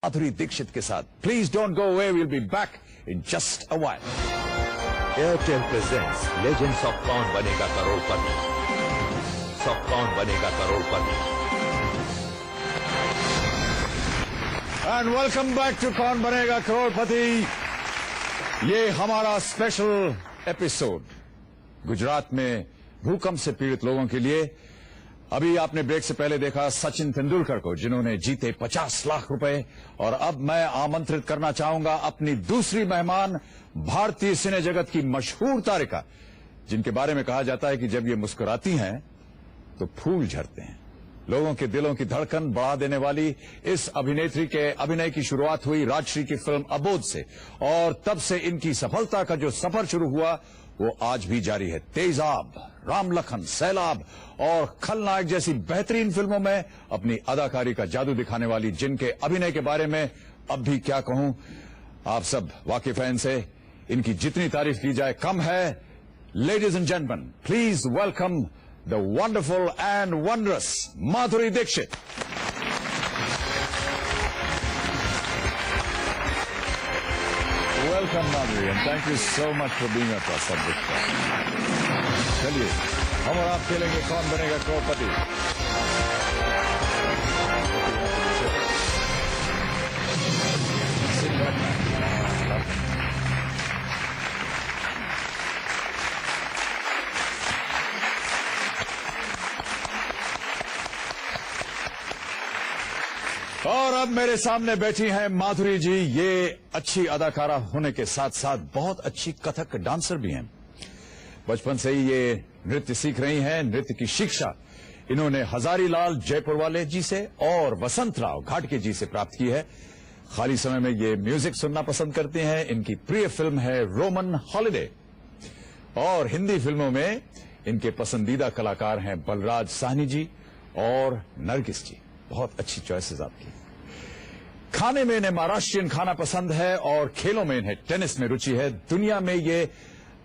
माधुरी दीक्षित के साथ। Please don't go away, we'll be back in just a while. Airtel presents legends of Kaun Banega Crorepati. Kaun Banega Crorepati. And welcome back to Kaun Banega करोड़पति। ये हमारा special episode Gujarat में भूकंप से पीड़ित लोगों के लिए। अभी आपने ब्रेक से पहले देखा सचिन तेंदुलकर को, जिन्होंने जीते 50 लाख रुपए। और अब मैं आमंत्रित करना चाहूंगा अपनी दूसरी मेहमान, भारतीय सिने जगत की मशहूर तारिका, जिनके बारे में कहा जाता है कि जब ये मुस्कुराती हैं तो फूल झड़ते हैं। लोगों के दिलों की धड़कन बढ़ा देने वाली इस अभिनेत्री के अभिनय की शुरुआत हुई राजश्री की फिल्म अबोध से, और तब से इनकी सफलता का जो सफर शुरू हुआ वो आज भी जारी है। तेजाब, राम लखन, सैलाब और खलनायक जैसी बेहतरीन फिल्मों में अपनी अदाकारी का जादू दिखाने वाली जिनके अभिनय के बारे में अब भी क्या कहूं, आप सब वाकिफ हैं इनसे। इनकी जितनी तारीफ की जाए कम है। Ladies and gentleman, please welcome the wonderful and wondrous Madhuri Dixit. Welcome Madhuri, and thank you so much for being a subject. चलिए हम और आप खेलेंगे कौन बनेगा करोड़पति। और अब मेरे सामने बैठी हैं माधुरी जी। ये अच्छी अदाकारा होने के साथ साथ बहुत अच्छी कथक डांसर भी हैं। बचपन से ही ये नृत्य सीख रही हैं। नृत्य की शिक्षा इन्होंने हजारीलाल जयपुर वाले जी से और वसंतराव घाटगे जी से प्राप्त की है। खाली समय में ये म्यूजिक सुनना पसंद करती हैं। इनकी प्रिय फिल्म है रोमन हॉलिडे, और हिंदी फिल्मों में इनके पसंदीदा कलाकार हैं बलराज साहनी जी और नरगिस जी। बहुत अच्छी चॉइसेस आपकी। खाने में इन्हें महाराष्ट्रियन खाना पसंद है और खेलों में इन्हें टेनिस में रुचि है। दुनिया में ये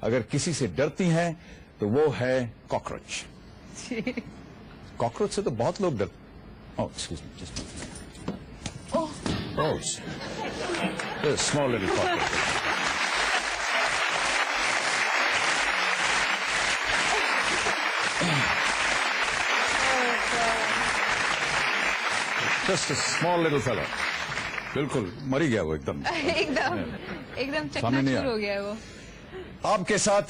अगर किसी से डरती हैं तो वो है कॉकरोच। कॉकरोच से तो बहुत लोग डरते। Oh excuse me, just oh small little cockroach. Just a small little fellow. बिल्कुल मरी गया वो एकदम एकदम चकनाचूर हो गया वो। आपके साथ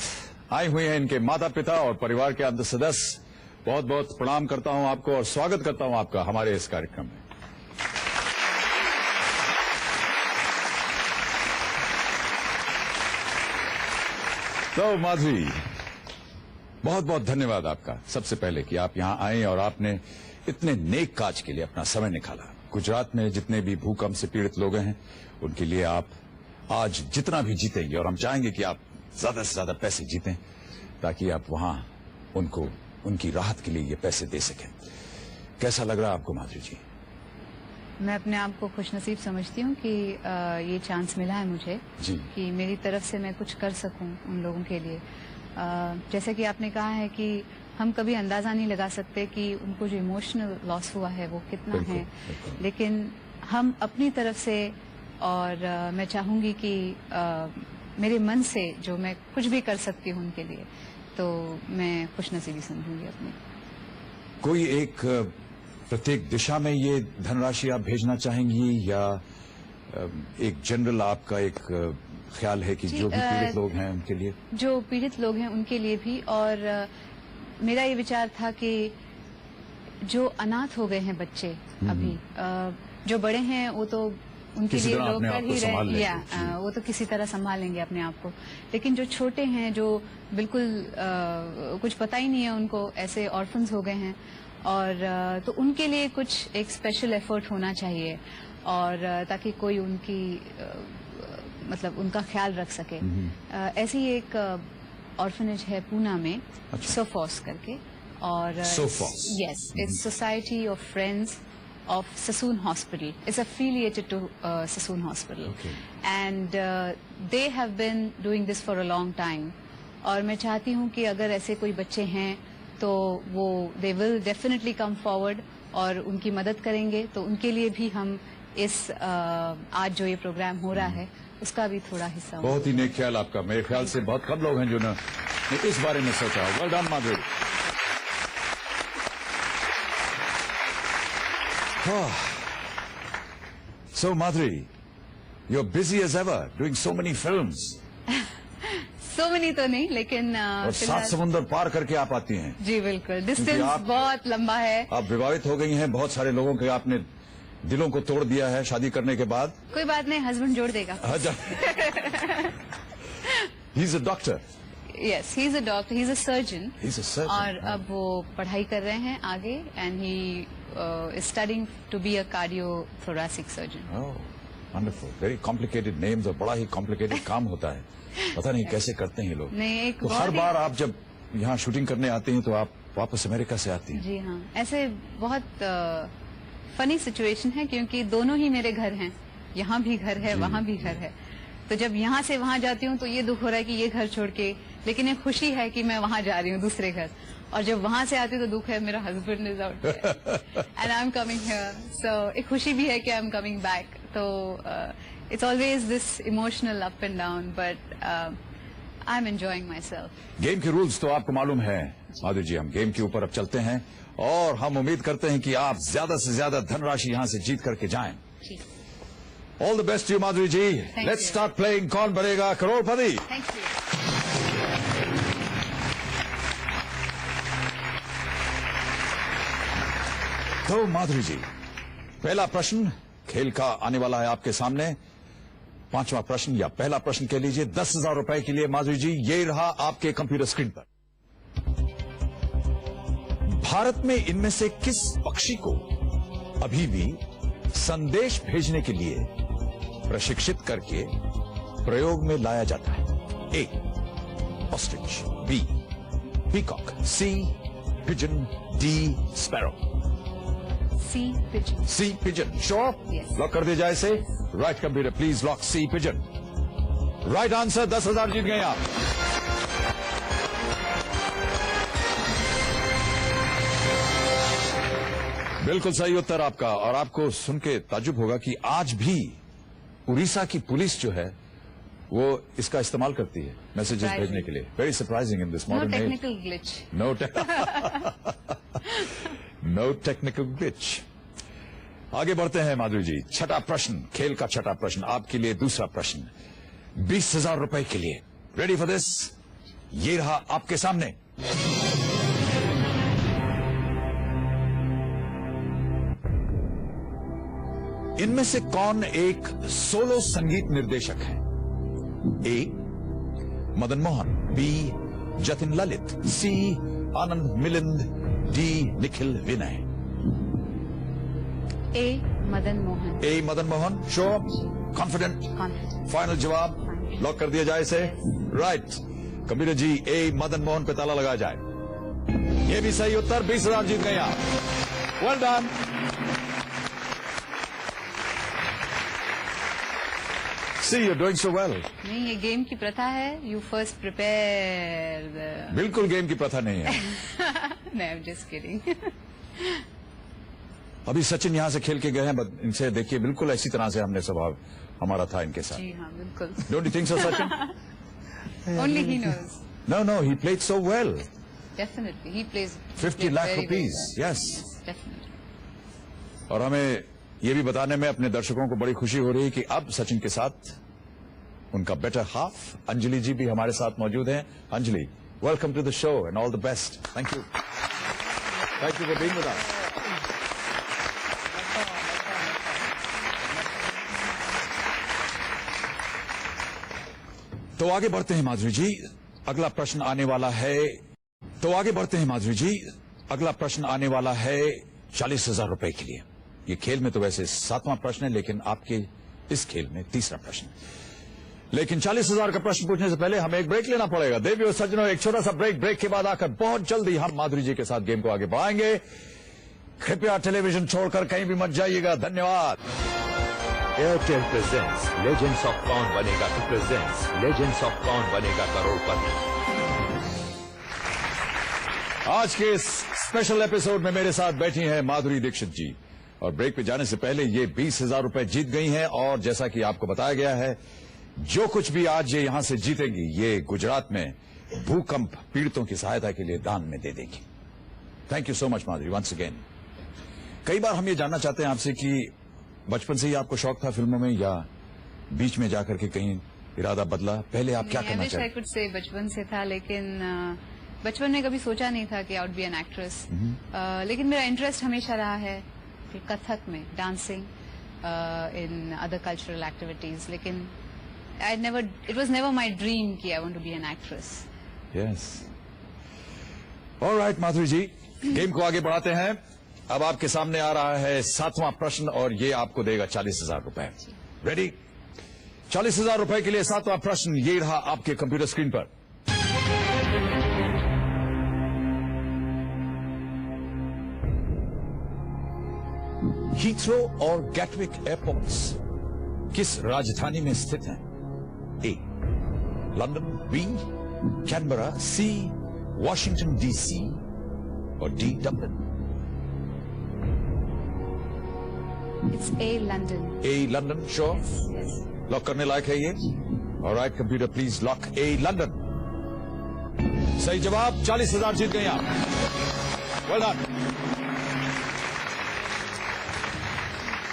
आई हुई हैं इनके माता पिता और परिवार के अन्य सदस्य। बहुत बहुत प्रणाम करता हूं आपको और स्वागत करता हूं आपका हमारे इस कार्यक्रम में। तो माधुरी, बहुत बहुत धन्यवाद आपका सबसे पहले कि आप यहां आए और आपने इतने नेक काज के लिए अपना समय निकाला। गुजरात में जितने भी भूकंप से पीड़ित लोग हैं उनके लिए आप आज जितना भी जीतेंगे, और हम चाहेंगे कि आप ज्यादा से ज्यादा पैसे जीतें ताकि आप वहां उनको उनकी राहत के लिए ये पैसे दे सकें। कैसा लग रहा है आपको माधुरी जी? मैं अपने आप को खुशनसीब समझती हूँ कि ये चांस मिला है मुझे जी। कि मेरी तरफ से मैं कुछ कर सकूं उन लोगों के लिए। जैसे कि आपने कहा है कि हम कभी अंदाजा नहीं लगा सकते कि उनको जो इमोशनल लॉस हुआ है वो कितना है, लेकिन हम अपनी तरफ से, और मैं चाहूंगी कि मेरे मन से जो मैं कुछ भी कर सकती हूँ उनके लिए, तो मैं खुशनसीबी समझूंगी अपनी। कोई एक प्रत्येक दिशा में ये धनराशि आप भेजना चाहेंगी, या एक जनरल आपका एक ख्याल है कि जो भी पीड़ित लोग हैं उनके लिए? जो पीड़ित लोग हैं उनके लिए भी, और मेरा ये विचार था कि जो अनाथ हो गए हैं बच्चे अभी, जो बड़े हैं वो तो उनके लिए लोग कर ही रहे, या वो तो किसी तरह संभाल लेंगे अपने आप को, लेकिन जो छोटे हैं, जो बिल्कुल कुछ पता ही नहीं है उनको, ऐसे ऑर्फन्स हो गए हैं, और तो उनके लिए कुछ एक स्पेशल एफर्ट होना चाहिए, और ताकि कोई उनकी मतलब उनका ख्याल रख सके। ऐसी ही एक ऑर्फनेज है पूना में, सोफॉस करके, और yes, it's society of friends of Sassoon Hospital. It's affiliated to Sassoon Hospital. Okay. And they have been doing this for a long time. और मैं चाहती हूँ कि अगर ऐसे कोई बच्चे हैं तो वो they will definitely come forward और उनकी मदद करेंगे, तो उनके लिए भी हम इस आज जो ये प्रोग्राम हो रहा है उसका भी थोड़ा हिस्सा हूँ। बहुत ही नेक ख्याल आपका। मेरे ख्याल से बहुत कम लोग हैं जो ने इस बारे में सोचा। Well done Madhuri. So Madhuri, you're busy as ever, doing so many films. So many तो नहीं, लेकिन और 7 समुंदर पार करके आप आती हैं। जी बिल्कुल, डिस्टेंस बहुत लंबा है। आप विवाहित हो गई हैं, बहुत सारे लोगों के आपने दिलों को तोड़ दिया है शादी करने के बाद। कोई बात नहीं, हस्बैंड जोड़ देगा। He's a doctor. Yes, he's a doctor. He's a surgeon. He's a surgeon. और अब वो पढ़ाई कर रहे हैं आगे, and he is studying to be a cardiothoracic surgeon. Oh, wonderful. Very complicated names और बड़ा ही complicated काम होता है। पता नहीं कैसे करते हैं ये लोग। नहीं, एक तो हर बार आप जब यहाँ शूटिंग करने आती हैं तो आप वापस अमेरिका से आती हैं। जी हाँ, ऐसे बहुत फनी सिचुएशन है क्योंकि दोनों ही मेरे घर हैं। यहाँ भी घर है, वहाँ भी घर है। तो जब यहाँ से वहाँ जाती हूँ तो ये दुख हो रहा है कि ये घर छोड़ के, लेकिन एक खुशी है कि मैं वहाँ जा रही हूँ दूसरे घर। और जब वहाँ से आती हूँ तो दुख है मेरा husband is out and I am coming here. So एक खुशी भी है कि आई एम कमिंग बैक। तो it's always this emotional up and down, but I am enjoying myself. Game के रूल्स तो आपको मालूम है माधुरी जी। हम गेम के ऊपर अब चलते हैं और हम उम्मीद करते हैं कि आप ज्यादा से ज्यादा धनराशि यहाँ से जीत करके जाएं। All the best you Madhuri ji. Let's start playing Kaun Banega Crorepati. Thank you. तो माधुरी जी, पहला प्रश्न खेल का आने वाला है आपके सामने। 5वां प्रश्न या पहला प्रश्न कह लीजिए 10,000 रुपए के लिए। माधुरी जी, ये रहा आपके कंप्यूटर स्क्रीन पर। भारत में इनमें से किस पक्षी को अभी भी संदेश भेजने के लिए प्रशिक्षित करके प्रयोग में लाया जाता है? A ostrich, B peacock, C pigeon, D sparrow. C pigeon. C pigeon, sure? Yes. Lock कर दिया जाए इसे। Right computer please lock C pigeon. Right answer. 10,000 जीत गए आप। बिल्कुल सही उत्तर आपका। और आपको सुन के ताज्जुब होगा कि आज भी उड़ीसा की पुलिस जो है वो इसका इस्तेमाल करती है मैसेजेस भेजने के लिए। Very surprising in this modern age. No technical glitch. No technical glitch. आगे बढ़ते हैं माधुरी जी। छठा प्रश्न, खेल का छठा प्रश्न आपके लिए। दूसरा प्रश्न 20,000 रुपए के लिए। Ready for this? ये रहा आपके सामने। इनमें से कौन एक सोलो संगीत निर्देशक है? A Madan Mohan, B Jatin Lalit, C Anand Milind, D Nikhil Vinay. A Madan Mohan. A Madan Mohan, sure? Confident? Confident. Final जवाब? लॉक कर दिया जाए इसे। Right computer ji, A Madan Mohan पे ताला लगाया जाए। ये भी सही उत्तर। 20,000 जीत गए आप। Well done. See, you're doing so well. नहीं, ये गेम की प्रथा है। You first prepare. बिल्कुल गेम की प्रथा नहीं है। नहीं, I'm just kidding. अभी सचिन यहाँ से खेल के गए हैं, बट इनसे देखिए बिल्कुल इसी तरह से हमने स्वभाव हमारा था इनके साथ। जी हाँ, बिल्कुल। Don't you think so, Sachin? Only he knows. No, he played so well. Definitely, he plays. 50 lakh very, rupees. very well. Yes. Definitely. और हमें ये भी बताने में अपने दर्शकों को बड़ी खुशी हो रही है कि अब सचिन के साथ उनका बेटर हाफ अंजलि जी भी हमारे साथ मौजूद हैं। Anjali, welcome to the show and all the best. Thank you for being with us. तो आगे बढ़ते हैं माधुरी जी। अगला प्रश्न आने वाला है। अगला प्रश्न आने वाला है 40,000 रुपए के लिए। ये खेल में तो वैसे 7वां प्रश्न है, लेकिन आपके इस खेल में तीसरा प्रश्न। लेकिन 40,000 का प्रश्न पूछने से पहले हमें एक ब्रेक लेना पड़ेगा। देवियों सज्जनों, एक छोटा सा ब्रेक के बाद आकर बहुत जल्दी हम माधुरी जी के साथ गेम को आगे बढ़ाएंगे। कृपया टेलीविजन छोड़कर कहीं भी मत जाइएगा। धन्यवाद। Airtel presents legends of Kaun Banega करोड़पति। आज के इस स्पेशल एपिसोड में मेरे साथ बैठी हैं माधुरी दीक्षित जी। और ब्रेक पे जाने से पहले ये 20,000 रुपए जीत गई हैं और जैसा कि आपको बताया गया है, जो कुछ भी आज ये यहां से जीतेंगी ये गुजरात में भूकंप पीड़ितों की सहायता के लिए दान में दे देगी। Thank you so much Madhuri, once again. कई बार हम ये जानना चाहते हैं आपसे कि बचपन से ही आपको शौक था फिल्मों में या बीच में जाकर के कहीं इरादा बदला? पहले आप क्या करना चाहते? आई कुड से बचपन से था, लेकिन बचपन में कभी सोचा नहीं था कि I would be an actress. लेकिन मेरा इंटरेस्ट हमेशा रहा है कथक में, dancing, in other cultural activities, लेकिन it was never my dream कि I want to be an actress. Yes. All right, Madhuri ji, game को आगे बढ़ाते हैं। अब आपके सामने आ रहा है 7वां प्रश्न और ये आपको देगा 40,000 रुपए। रेडी? 40,000 रुपए के लिए 7वां प्रश्न ये रहा आपके कंप्यूटर स्क्रीन पर। हीथ्रो और गैटविक एयरपोर्ट्स किस राजधानी में स्थित हैं? ए लंदन, बी कैनबरा, सी वॉशिंगटन डीसी और D Dublin. It's A London. A London, sure? Yes. Lock करने लायक है ये? Alright computer, please lock A London. सही जवाब, 40,000 जीत गए आप। Well done.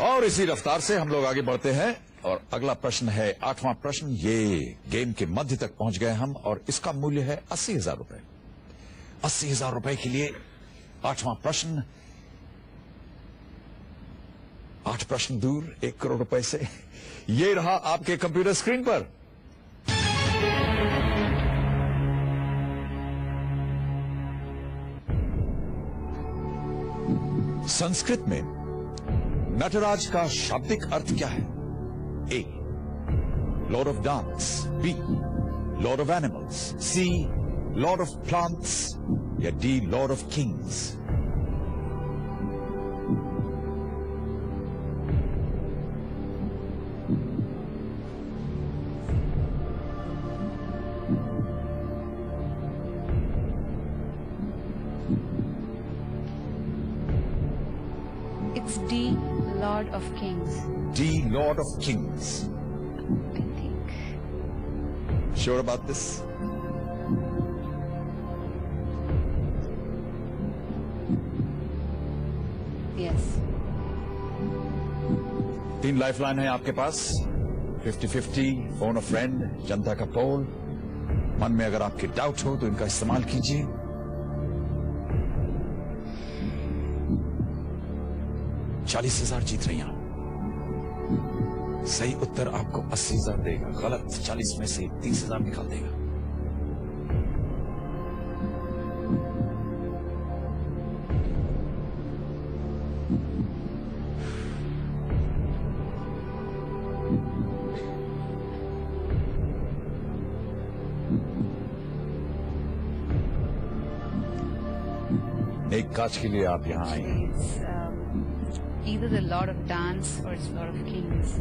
और इसी रफ्तार से हम लोग आगे बढ़ते हैं और अगला प्रश्न है 8वां प्रश्न। ये गेम के मध्य तक पहुंच गए हम और इसका मूल्य है 80,000 रुपए। 80,000 रुपए के लिए 8वां प्रश्न, 8 प्रश्न दूर 1 करोड़ रुपए से। ये रहा आपके कंप्यूटर स्क्रीन पर। संस्कृत में नटराज का शाब्दिक अर्थ क्या है? A lord of dance, B lord of animals, C lord of plants या D lord of kings. It's D, Lord of Kings. D Lord of Kings. I think. Sure about this? Yes. 3 lifeline है आपके पास, 50-50, phone अ friend, जनता का पोल। मन में अगर आपके doubt हो तो इनका इस्तेमाल कीजिए। $40,000 जीत रही हैं आप। सही उत्तर आपको 80,000 देगा, गलत 40 में से 30,000 निकाल देगा। एक काज के लिए आप यहां आए हैं। It's either the Lord of Dance or it's Lord of Kings.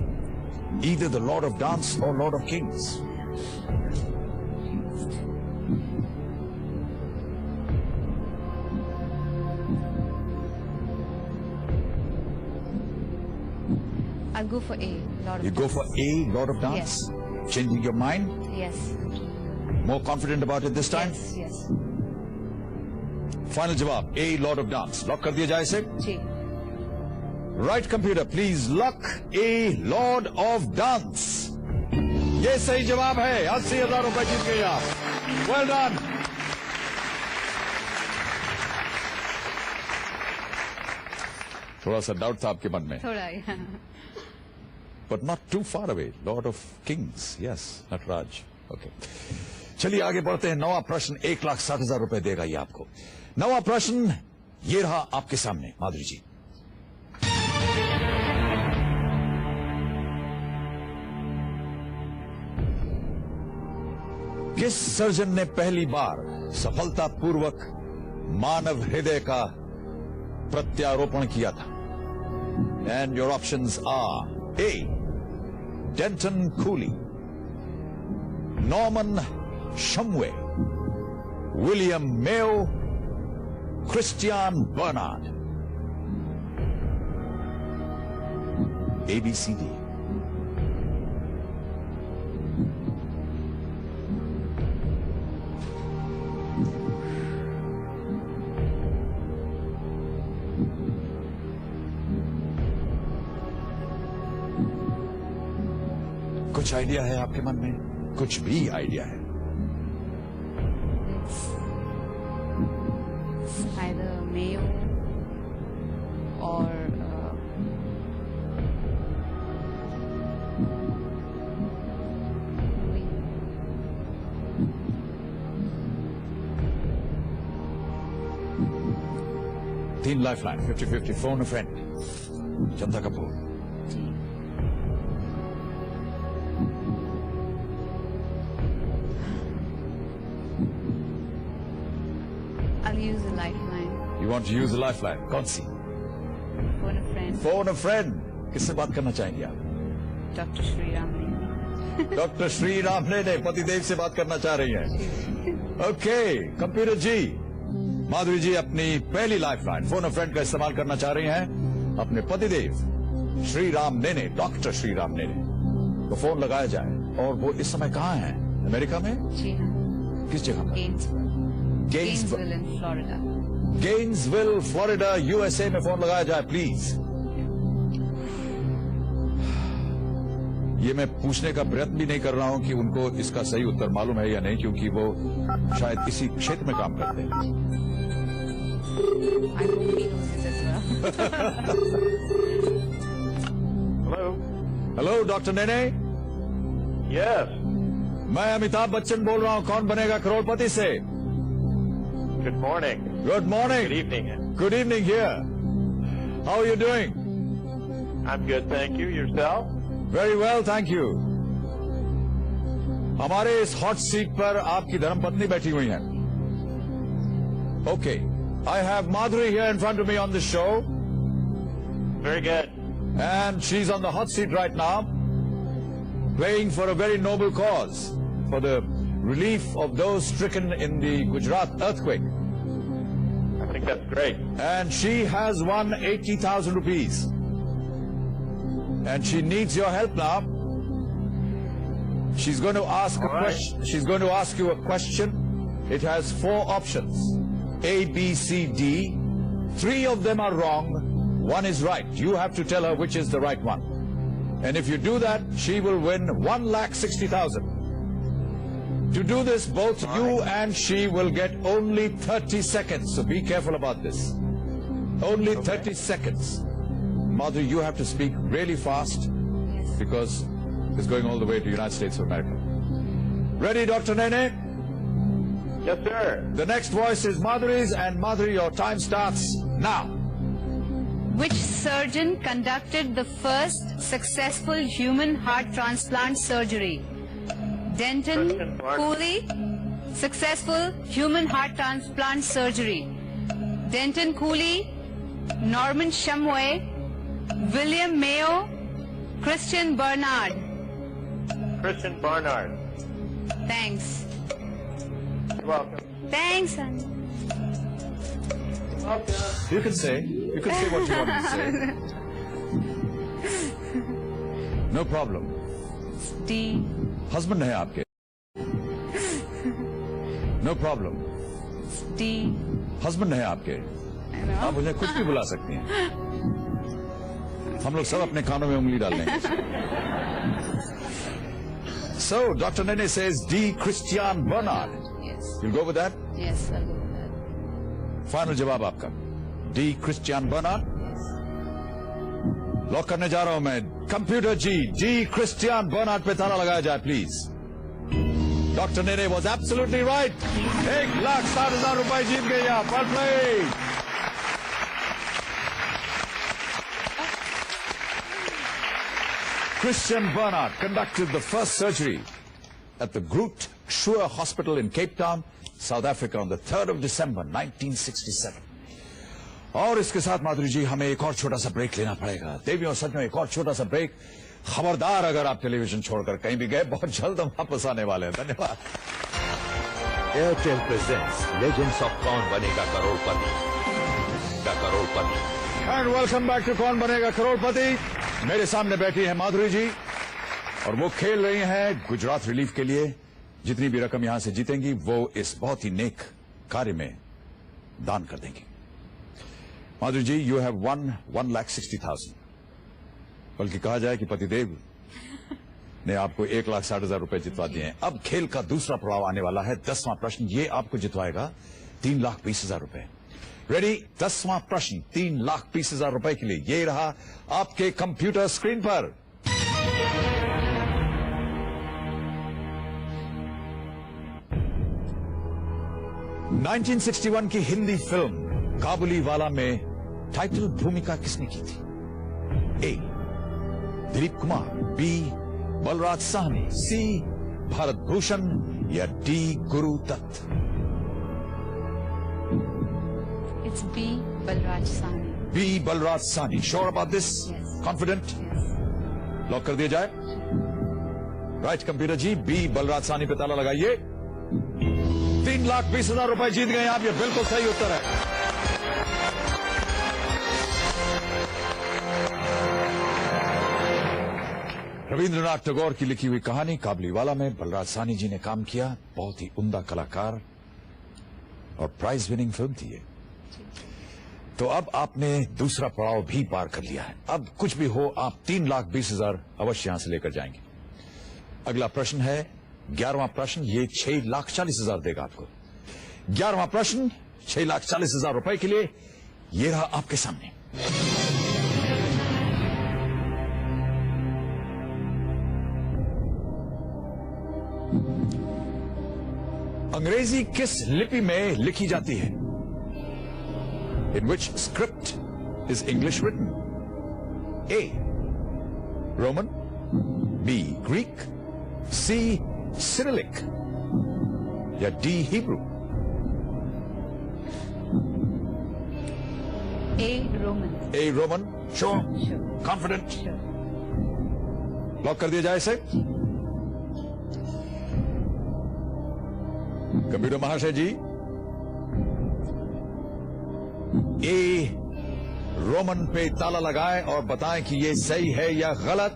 Either the Lord of Dance or Lord of Kings. I'll go for A, Lord of You Dance. go for A, Lord of Dance? Changing your mind? Yes. More confident about it this time? Yes, yes. Final जवाब A, Lord of Dance। Lock कर दिया जाए इसे? जी। Right computer, please lock A, Lord of Dance। ये सही जवाब है। 80,000 रुपए जीत गए आप। Well done. थोड़ा सा डाउट था आपके मन में, थोड़ा but not too far away. Lord of kings, yes, Nataraj. Okay, चलिए आगे बढ़ते हैं। 9वां प्रश्न 1,60,000 रुपए देगा ये आपको। 9वां प्रश्न ये रहा आपके सामने, माधुरी जी। किस सर्जन ने पहली बार सफलतापूर्वक मानव हृदय का प्रत्यारोपण किया था? And your options are A Denton Cooley, Norman Shumway, William Mayo, Christiaan Barnard. ABCD. कुछ आइडिया है आपके मन में? कुछ भी आइडिया है? Either Mayo or तीन lifeline, 50-50, phone a friend, Janata Kapoor. I'll use a lifeline. You want to use a lifeline? कौन सी? Phone a friend. Phone a friend. किससे बात करना चाहेंगे आप? Dr. Shri Ram. Doctor Shri Ram ने पतिदेव से बात करना चाह रही हैं. ओके, कंप्यूटर जी. माधुरी जी अपनी पहली लाइफलाइन फोन अ फ्रेंड का इस्तेमाल करना चाह रही हैं अपने पतिदेव श्री राम नेने, डॉक्टर श्री राम नेने तो फोन लगाया जाए. और वो इस समय कहाँ हैं? अमेरिका में? जी हाँ. किस जगह पर? Gainesville in Florida. Gainesville, Florida, USA में फोन लगाया जाए प्लीज. ये मैं पूछने का प्रयत्न भी नहीं कर रहा हूं कि उनको इसका सही उत्तर मालूम है या नहीं, क्योंकि वो शायद इसी क्षेत्र में काम करते हैं. I hope he knows it as well. Hello? Hello doctor Nene. Yes. मैं अमिताभ बच्चन बोल रहा हूं कौन बनेगा करोड़पति से. Good morning. Good morning. Good evening. Good evening here. How are you doing? I'm good, thank you. Yourself? Very well, thank you. हमारे इस hot seat पर आपकी धर्मपत्नी बैठी हुई हैं. Okay, I have Madhuri here in front of me on this show Very good. And she is on the hot seat right now playing for a very noble cause for the relief of those stricken in the Gujarat earthquake. I think that's great. And she has won 80,000 rupees. And she needs your help now. She's going to ask a question. She's going to ask you a question. It has 4 options. A, B, C, D. 3 of them are wrong. 1 is right. You have to tell her which is the right one. And if you do that, she will win 1,60,000. To do this, both you and she will get only 30 seconds. So be careful about this. Only 30 seconds. Madhu, you have to speak really fast because it's going all the way to the United States of America. Ready, Dr. Nene? Yes, sir. The next voice is Madhuri's, and Madhuri, your time starts now. Which surgeon conducted the first successful human heart transplant surgery? Denton Christian Barnard. Cooley, successful human heart transplant surgery. Denton Cooley, Norman Shumway, William Mayo, Christian Barnard. Christian Barnard. Thanks. You're welcome. Thanks, son. Welcome. You can say what you want to say. No problem. D. Husband है आपके. No problem. D. Husband है आपके. आप मुझे कुछ भी बुला सकती हैं. हम लोग सब अपने कानों में उंगली डाल लेंगे. So, Dr. Nene says D. Christian Barnard. Yes. You'll go with that? Yes, I'll go with that. Final जवाब आपका. D. Christian Barnard. लॉक करने जा रहा हूं मैं. कंप्यूटर जी, D. Christian Barnard पे ताला लगाया जाए please. Doctor Nene was absolutely right. 1,60,000 रुपए जीत गए आप. Perfect. Christian Barnard conducted the first surgery at the Groot Schuur Hospital in Cape Town, South Africa on the 3rd of December 1967. और इसके साथ माधुरी जी हमें एक और छोटा सा ब्रेक लेना पड़ेगा. देवियों सज्जनों, एक और छोटा सा ब्रेक. खबरदार अगर आप टेलीविजन छोड़कर कहीं भी गए, बहुत जल्द हम वापस आने वाले हैं. धन्यवाद. Airtel presents Legends of कौन बनेगा करोड़पति. And welcome back to कौन बनेगा करोड़पति. मेरे सामने बैठी है माधुरी जी और वो खेल रही हैं गुजरात रिलीफ के लिए। जितनी भी रकम यहां से जीतेंगी वो इस बहुत ही नेक कार्य में दान कर देंगी। माधुरी जी, यू हैव वन 1,60,000। बल्कि कहा जाए कि पतिदेव ने आपको 1,60,000 रुपए जितवा दिए हैं। अब खेल का दूसरा पड़ाव आने वाला है। 10वां प्रश्न, ये आपको जितवाएगा 3,20,000 रुपए। रेडी? 10वां प्रश्न 3,20,000 रुपए के लिए। ये रहा आपके कंप्यूटर स्क्रीन पर। – 1961 की हिंदी फिल्म काबुली वाला में टाइटल भूमिका किसने की थी? A. Dilip Kumar, B. Balraj Sahni, C. Bharat Bhushan या D. Guru Dutt? It's B. Balraj Sahni. B. Balraj Sahni. Sure about this? Confident? Lock कर दिया जाए? Right computer ji, B. Balraj Sahni पे ताला लगाइए। 3,20,000 रुपए जीत गए आप। ये बिल्कुल सही उत्तर है। रविंद्रनाथ टैगोर की लिखी हुई कहानी काबुलीवाला में बलराज साहनी जी ने काम किया। बहुत ही उम्दा कलाकार और प्राइज विनिंग फिल्म थी ये। तो अब आपने दूसरा पड़ाव भी पार कर लिया है। अब कुछ भी हो, आप 3,20,000 अवश्य यहां से लेकर जाएंगे। अगला प्रश्न है 11वां प्रश्न। ये 6,40,000 देगा आपको। 11वां प्रश्न 6,40,000 रुपए के लिए। ये रहा आपके सामने। अंग्रेजी किस लिपि में लिखी जाती है? In which script is English written? A. Roman, B. Greek, C. Cyrillic या D. Hebrew? A. Roman. A. Roman. Sure? Sure. Confident? Sure. Lock कर दिया जाए इसे। कंप्यूटर महाशय जी, ए. रोमन पे ताला लगाएं और बताएं कि ये सही है या गलत।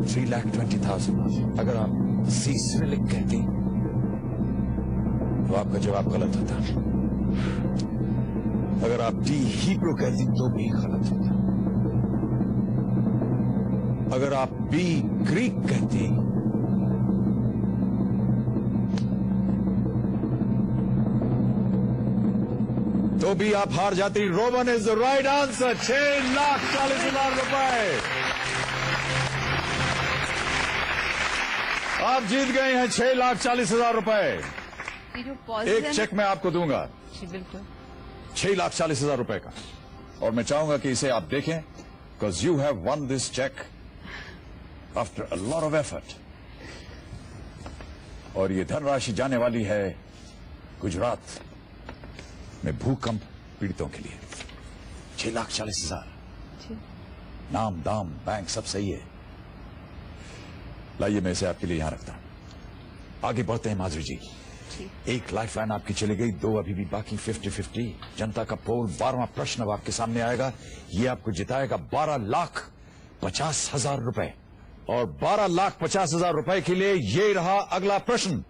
3,20,000। अगर आप सी. सिरिलिक कहती तो आपका जवाब गलत होता। अगर आप डी. हिब्रू कहती तो भी गलत होता। अगर आप बी. ग्रीक कहती तो भी आप हार जाती। Roman is the right answer. 6,40,000 रुपए आप जीत गए हैं। 6,40,000 रुपए ये जो pause एक है चेक मैं आपको दूंगा जी बिल्कुल 6,40,000 रुपए का। और मैं चाहूंगा कि इसे आप देखें, because you have won this cheque after a lot of effort. और ये धनराशि जाने वाली है गुजरात में भूकंप पीड़ितों के लिए। 6,40,000। जी। नाम दाम बैंक सब सही है। लाइए मैं इसे आपके लिए यहां रखता हूं। आगे बढ़ते हैं माधुरी जी। एक लाइफलाइन आपकी चली गई, 2 अभी भी बाकी। 50-50 जनता का पोल। 12वां प्रश्न अब आपके सामने आएगा। ये आपको जिताएगा 12,50,000 रुपए। और 12,50,000 रुपए के लिए ये रहा अगला प्रश्न।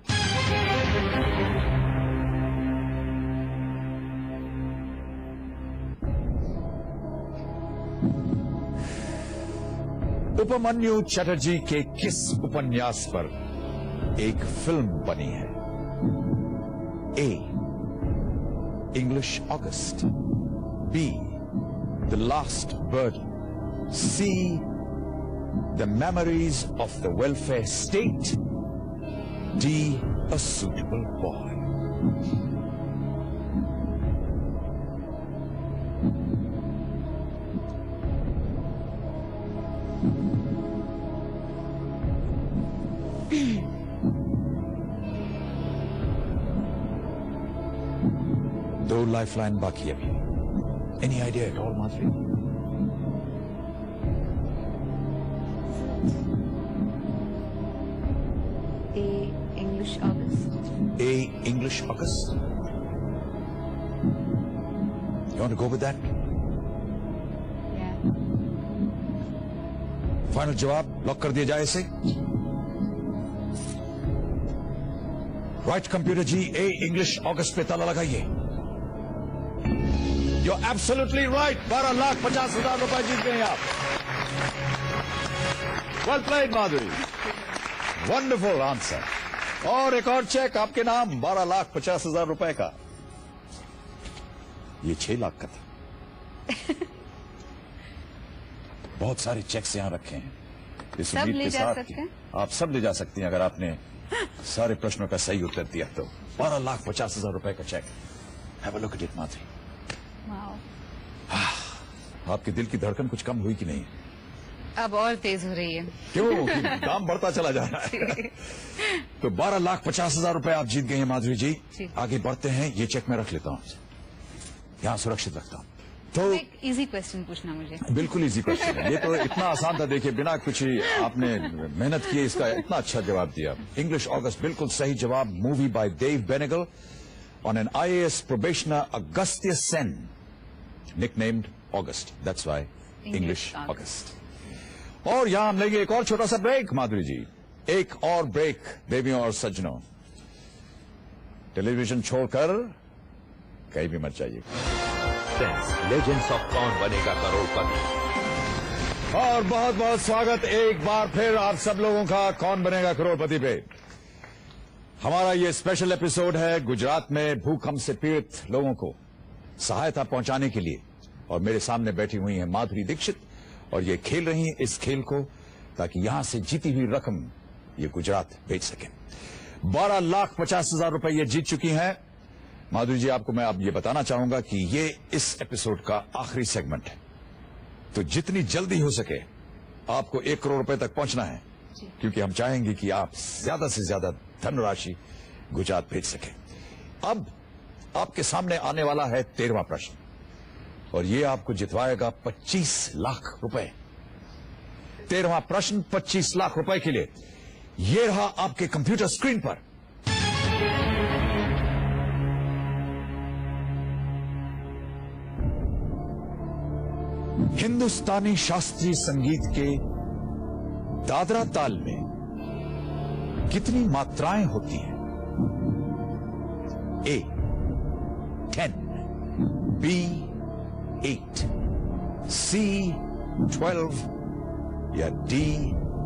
उपमन्यु चटर्जी के किस उपन्यास पर एक फिल्म बनी है? A. English August, B. The Last Burden, C. The Memories of the Welfare State, D. A Suitable Boy. दो लाइफलाइन बाकी अभी। Any idea at all Madhuri? A. English August. A. English August? You want to go with that? Yeah. Final जवाब lock कर दिया जाए इसे? Right computer ji, A. English August पे ताला लगाइए. You're absolutely right. 12,50,000 रुपए जीत गए आप. Well played, माधुरी. Wonderful answer. और एक और चेक आपके नाम 12,50,000 रुपए का. ये 6 लाख का था. बहुत सारे चेक्स यहां रखे हैं. इस सब उम्मीद ले के जा साथ सकते कि हैं? आप सब ले जा सकती हैं अगर आपने सारे प्रश्नों का सही उत्तर दिया तो. 12,50,000 रुपए का cheque. Have a look at it, Madhuri. Wow. आपके दिल की धड़कन कुछ कम हुई कि नहीं? अब और तेज हो रही है. क्यों? कि दाम बढ़ता चला जा रहा है. तो 12,50,000 रुपए आप जीत गए हैं माधुरी जी. जी. आगे बढ़ते हैं. ये चेक मैं रख लेता हूं, यहां सुरक्षित रखता हूं. तो एक इजी क्वेश्चन पूछना मुझे. बिल्कुल इजी क्वेश्चन है. ये तो इतना आसान था. देखिए, बिना कुछ ही आपने मेहनत किए इसका इतना अच्छा जवाब दिया. इंग्लिश ऑगस्ट बिल्कुल सही जवाब. Movie by Dev Benegal on an IAS probationer Agastya Sen, nicknamed August. That's why English August. और यहां हम लेंगे एक और छोटा सा ब्रेक माधुरी जी. एक और ब्रेक देवियों और सज्जनों. टेलीविजन छोड़कर कहीं भी मत जाइए. लेजेंड्स ऑफ कौन बनेगा करोड़पति. और बहुत बहुत स्वागत एक बार फिर आप सब लोगों का कौन बनेगा करोड़पति पे. हमारा ये स्पेशल एपिसोड है गुजरात में भूकंप से पीड़ित लोगों को सहायता पहुंचाने के लिए. और मेरे सामने बैठी हुई है माधुरी दीक्षित और ये खेल रही हैं इस खेल को ताकि यहां से जीती हुई रकम ये गुजरात भेज सके. 12,50,000 रुपए ये जीत चुकी हैं. माधुरी जी, आपको मैं अब ये बताना चाहूंगा कि ये इस एपिसोड का आखिरी सेगमेंट है. तो जितनी जल्दी हो सके आपको 1 करोड़ रुपए तक पहुंचना है, क्योंकि हम चाहेंगे कि आप ज्यादा से ज्यादा धनराशि गुजरात भेज सके. अब आपके सामने आने वाला है 13वां प्रश्न और ये आपको जितवाएगा 25 लाख रुपए. 13वां प्रश्न 25 लाख रुपए के लिए. ये रहा आपके कंप्यूटर स्क्रीन पर. हिंदुस्तानी शास्त्रीय संगीत के दादरा ताल में कितनी मात्राएं होती हैं? A 10, B 8, C 12 या D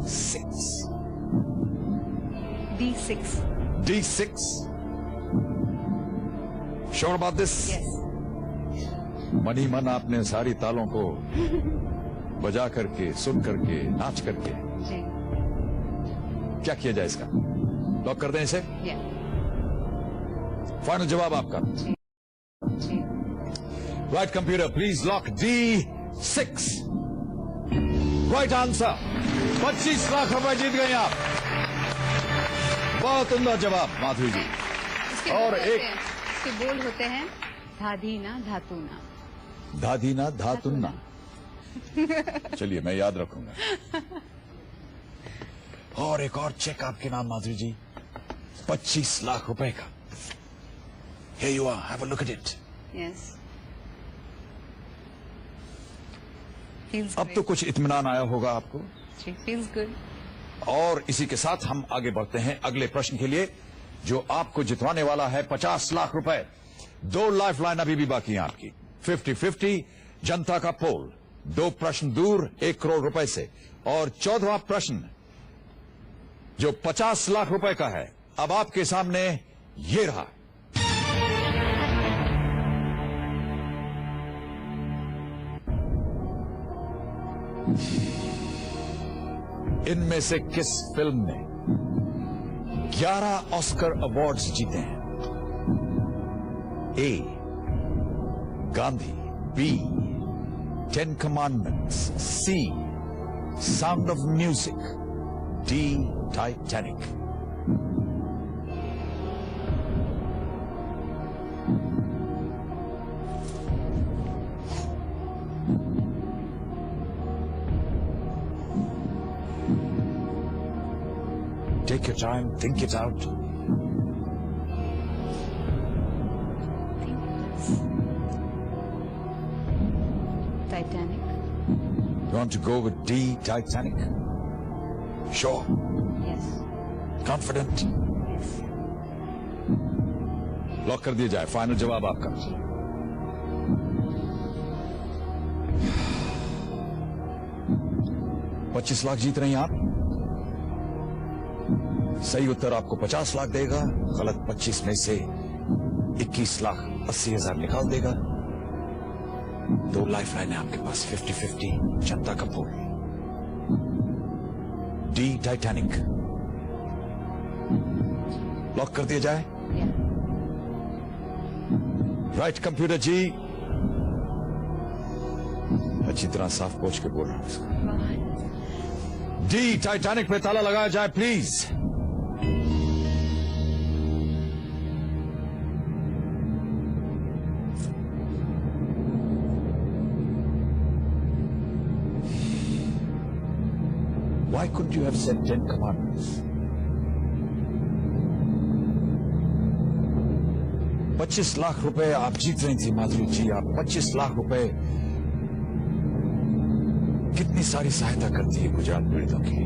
6? D6. D6. Sure about this? Yes. Money मन आपने सारी तालों को बजा करके, सुन करके, नाच करके जी. क्या किया जाए इसका? लॉक कर दें इसे? Yeah. फाइनल जवाब आपका. जी. Right computer, please lock D6. Right answer. 25 lakh रुपए जीत गए आप. बहुत उम्दा जवाब माधुरी जी. इसके और बोल एक- होते हैं- इसके बोल होते हैं धाधीना धातुना. धादीना धातुन्ना. चलिए मैं याद रखूंगा. और एक और चेक आपके नाम माधुरी जी, 25 लाख रुपए का. Here you are, have a look at it. Yes. Feels अब तो great. कुछ इत्मीनान आया होगा आपको. जी, feels good. और इसी के साथ हम आगे बढ़ते हैं अगले प्रश्न के लिए, जो आपको जितवाने वाला है 50 लाख रुपए. 2 लाइफ लाइन अभी भी बाकी हैं आपकी. 50-50 जनता का पोल. 2 प्रश्न दूर 1 करोड़ रुपए से. और 14वां प्रश्न जो 50 लाख रुपए का है, अब आपके सामने ये रहा. इनमें से किस फिल्म ने 11 ऑस्कर अवार्ड्स जीते हैं? A Gandhi, B 10 Commandments, C Sound of Music, D Titanic. Take your time, think it out. Titanic. You want to go with D, Titanic? Sure. Yes. Confident? Yes. Lock कर दिया जाए. Final जवाब आपका. जी. $25 लाख जीत रही हैं आप. सही उत्तर आपको 50 लाख देगा. गलत 25 में से 21,80,000 निकाल देगा. 2 लाइफ लाइन है आपके पास. 50-50 जनता का पोल. D, Titanic. लॉक कर दिया जाए. Yeah. राइट कंप्यूटर जी. अच्छी तरह साफ पोंछ के बोल रहा हूं इसको. डी, टाइटैनिक पे ताला लगाया जाए please. Why couldn't you have said 10 commandments? 25 lakh रुपए आप जीत रही थी माधुरी जी. आप 25 लाख रुपए कितनी सारी सहायता करती है गुजरात पीड़ितों की.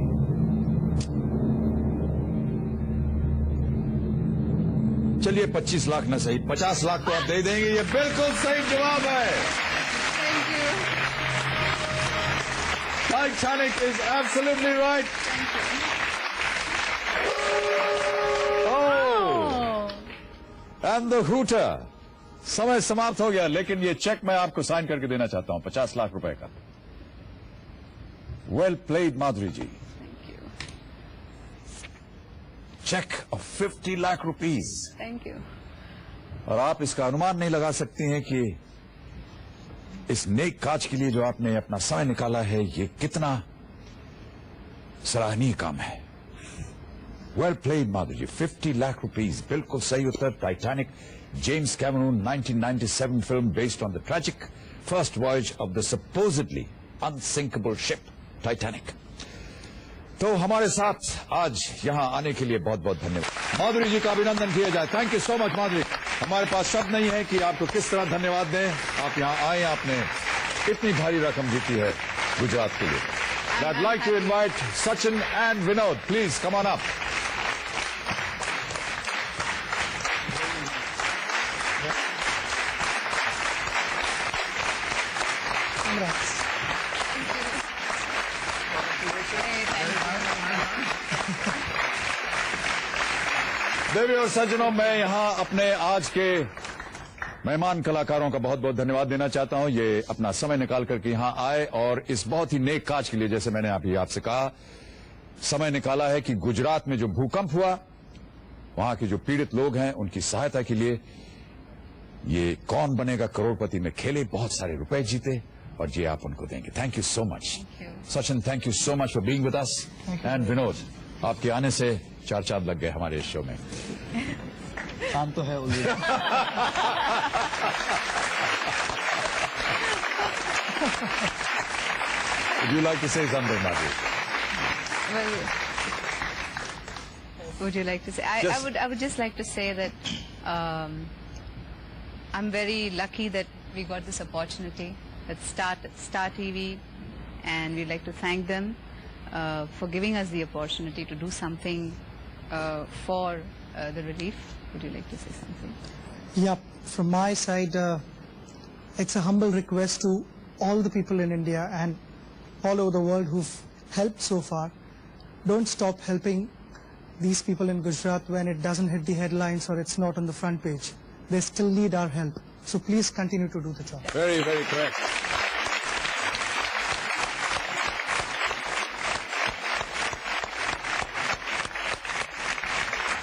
चलिए 25 लाख न सही 50 लाख तो आप दे देंगे. ये बिल्कुल सही जवाब है. Thank you. Titanic is absolutely right. Oh, and the hooter. समय समाप्त हो गया, लेकिन ये चेक मैं आपको साइन करके देना चाहता हूं 50 लाख रुपए का. Well played, Madhuri ji. Thank you. Cheque of 50 lakh rupees. Thank you. और आप इसका अनुमान नहीं लगा सकती हैं कि इस नेक काज के लिए जो आपने अपना समय निकाला है ये कितना सराहनीय काम है. Well played Madhuri ji. 50 lakh rupees बिल्कुल सही उत्तर. Titanic, James Cameron 1997 film based on the tragic first voyage of the supposedly unsinkable ship Titanic. तो हमारे साथ आज यहां आने के लिए बहुत बहुत धन्यवाद. माधुरी जी का अभिनंदन किया जाए. थैंक यू सो मच माधुरी. हमारे पास शब्द नहीं है कि आपको किस तरह धन्यवाद दें. आप यहां आए, आपने इतनी भारी रकम जीती है गुजरात के लिए. I'd like to invite Sachin and Vinod. Please come on up. देवी और सज्जनों, मैं यहां अपने आज के मेहमान कलाकारों का बहुत बहुत धन्यवाद देना चाहता हूं. ये अपना समय निकाल करके यहां आए और इस बहुत ही नेक काज के लिए, जैसे मैंने अभी आपसे कहा, समय निकाला है कि गुजरात में जो भूकंप हुआ वहां के जो पीड़ित लोग हैं उनकी सहायता के लिए ये कौन बनेगा करोड़पति में खेले. बहुत सारे रुपए जीते और ये आप उनको देंगे. Thank you so much. Sachin, thank you so much for being with us. And Vinod, आपके आने से 4 चांद लग गए हमारे इस शो में. काम तो है. Would you like to say something, Madhu? Well, would you like to say? I would just like to say that I'm very lucky that we got this opportunity at Star TV, and we'd like to thank them for giving us the opportunity to do something for the relief. Would you like to say something? Yeah, from my side, it's a humble request to all the people in India and all over the world who've helped so far. Don't stop helping these people in Gujarat when it doesn't hit the headlines or it's not on the front page. They still need our help. So please continue to do the job. Very, very correct.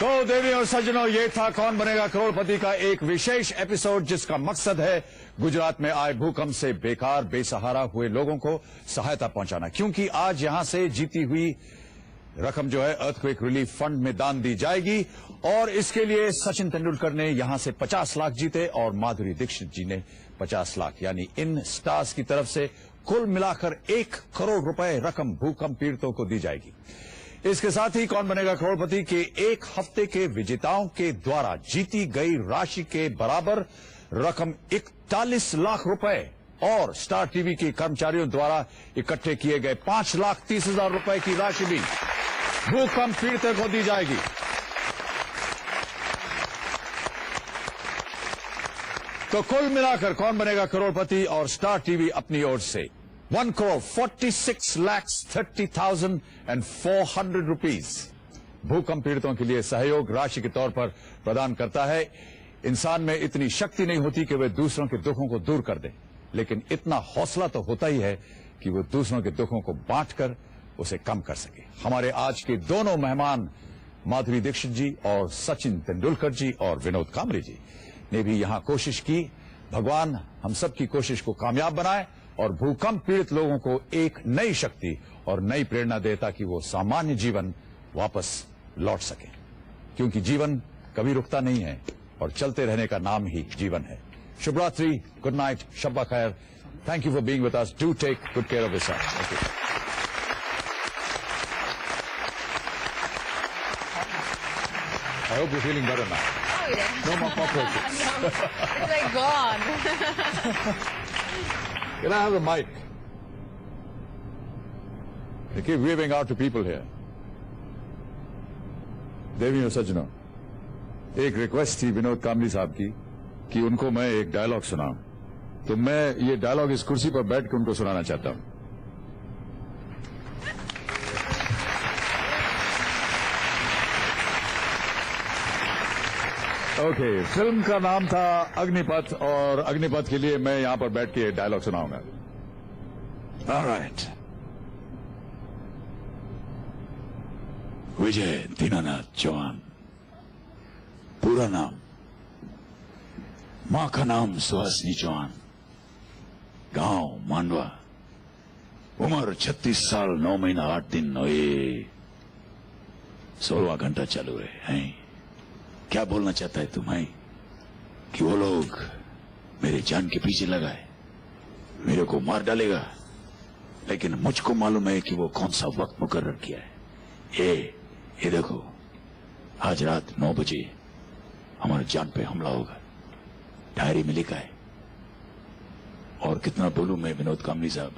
तो देवी और सज्जनों, ये था कौन बनेगा करोड़पति का एक विशेष episode जिसका मकसद है गुजरात में आए भूकंप से बेकार बेसहारा हुए लोगों को सहायता पहुंचाना. क्योंकि आज यहां से जीती हुई रकम जो है अर्थक्वेक रिलीफ फंड में दान दी जाएगी और इसके लिए सचिन तेंदुलकर ने यहां से 50 लाख जीते और माधुरी दीक्षित जी ने 50 लाख, यानी इन स्टार्स की तरफ से कुल मिलाकर 1 करोड़ रुपए रकम भूकंप पीड़ितों को दी जाएगी. इसके साथ ही कौन बनेगा करोड़पति के एक हफ्ते के विजेताओं के द्वारा जीती गई राशि के बराबर रकम 41 लाख रुपए और स्टार टीवी के कर्मचारियों द्वारा इकट्ठे किए गए 5,30,000 रुपए की राशि भी भूकंप पीड़ितों को दी जाएगी। तो कुल मिलाकर कौन बनेगा करोड़पति और स्टार टीवी अपनी ओर से 1,46,30,400 रुपीज भूकंप पीड़ितों के लिए सहयोग राशि के तौर पर प्रदान करता है। इंसान में इतनी शक्ति नहीं होती कि वे दूसरों के दुखों को दूर कर दे, लेकिन इतना हौसला तो होता ही है कि वो दूसरों के दुखों को बांटकर उसे कम कर सके। हमारे आज के दोनों मेहमान माधुरी दीक्षित जी और सचिन तेंदुलकर जी और विनोद कामरे जी ने भी यहां कोशिश की। भगवान हम सब की कोशिश को कामयाब बनाए और भूकंप पीड़ित लोगों को एक नई शक्ति और नई प्रेरणा दे ताकि वो सामान्य जीवन वापस लौट सके, क्योंकि जीवन कभी रुकता नहीं है और चलते रहने का नाम ही जीवन है। शुभ रात्रि, गुड नाइट, शब्बा खैर। Thank you for being with us. Do take good care of yourself. Thank you. I hope you're feeling better now. Oh, yeah. No more cockroaches. No, it's like gone. Can I have the mic? They keep waving out to people here. देवी और सज्जनों, एक request थी विनोद कामरी साहब की कि उनको मैं एक डायलॉग सुनाऊं, तो मैं ये डायलॉग इस कुर्सी पर बैठ के उनको सुनाना चाहता हूं। ओके, फिल्म का नाम था अग्निपथ और अग्निपथ के लिए मैं यहां पर बैठ के डायलॉग सुनाऊंगा। ऑलराइट। विजय दीनानाथ चौहान, पूरा नाम, मां का नाम सुहासिनी चौहान, गांव मांडवा, उम्र 36 साल 9 महीना 8 दिन 16 घंटा चालू है। क्या बोलना चाहता है तुम्हें कि वो लोग मेरे जान के पीछे लगाए, मेरे को मार डालेगा, लेकिन मुझको मालूम है कि वो कौन सा वक्त मुकर्रर किया है। ये देखो, आज रात 9 बजे हमारे जान पे हमला होगा, डायरी में लिखा है। और कितना बोलूं मैं विनोद कामरी साहब।